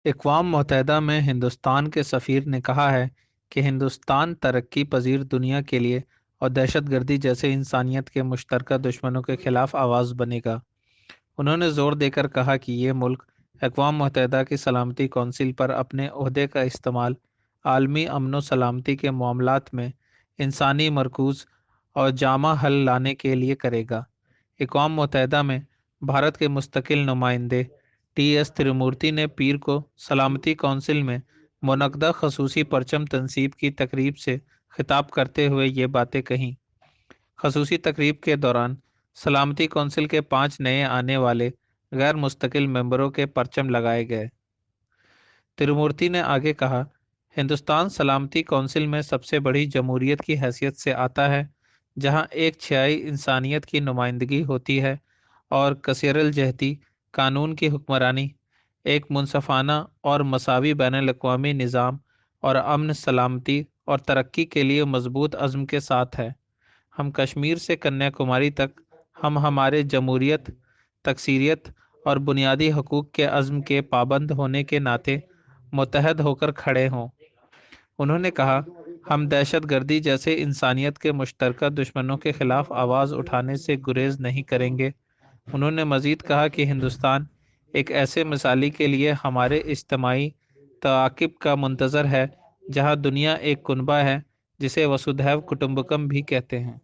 اقوام متحدہ میں ہندوستان کے سفیر نے کہا ہے کہ ہندوستان ترقی پذیر دنیا کے لیے اور دہشت گردی جیسے انسانیت کے مشترکہ دشمنوں کے خلاف آواز بنے گا۔ انہوں نے زور دے کر کہا کہ یہ ملک اقوام متحدہ کی سلامتی کونسل پر اپنے عہدے کا استعمال عالمی امن و سلامتی کے معاملات میں انسانی مرکوز اور جامع حل لانے کے لیے کرے گا۔ اقوام متحدہ میں بھارت کے مستقل نمائندے ٹی ایس ترومورتی نے پیر کو سلامتی کونسل میں منعقدہ خصوصی پرچم تنصیب کی تقریب سے خطاب کرتے ہوئے یہ باتیں کہیں۔ خصوصی تقریب کے دوران سلامتی کونسل کے 5 نئے آنے والے غیر مستقل ممبروں کے پرچم لگائے گئے۔ ترومورتی نے آگے کہا، ہندوستان سلامتی کونسل میں سب سے بڑی جمہوریت کی حیثیت سے آتا ہے، جہاں ایک چھیائی انسانیت کی نمائندگی ہوتی ہے اور کثیر الجہتی قانون کی حکمرانی ایک منصفانہ اور مساوی بین الاقوامی نظام اور امن، سلامتی اور ترقی کے لیے مضبوط عزم کے ساتھ ہے۔ ہم کشمیر سے کنیا کماری تک ہم ہمارے جمہوریت، تکثیریت اور بنیادی حقوق کے عزم کے پابند ہونے کے ناطے متحد ہو کر کھڑے ہوں۔ انہوں نے کہا، ہم دہشت گردی جیسے انسانیت کے مشترکہ دشمنوں کے خلاف آواز اٹھانے سے گریز نہیں کریں گے۔ انہوں نے مزید کہا کہ ہندوستان ایک ایسے مثالی کے لیے ہمارے اجتماعی تعاقب کا منتظر ہے جہاں دنیا ایک کنبہ ہے، جسے وسودھیو کٹمبکم بھی کہتے ہیں۔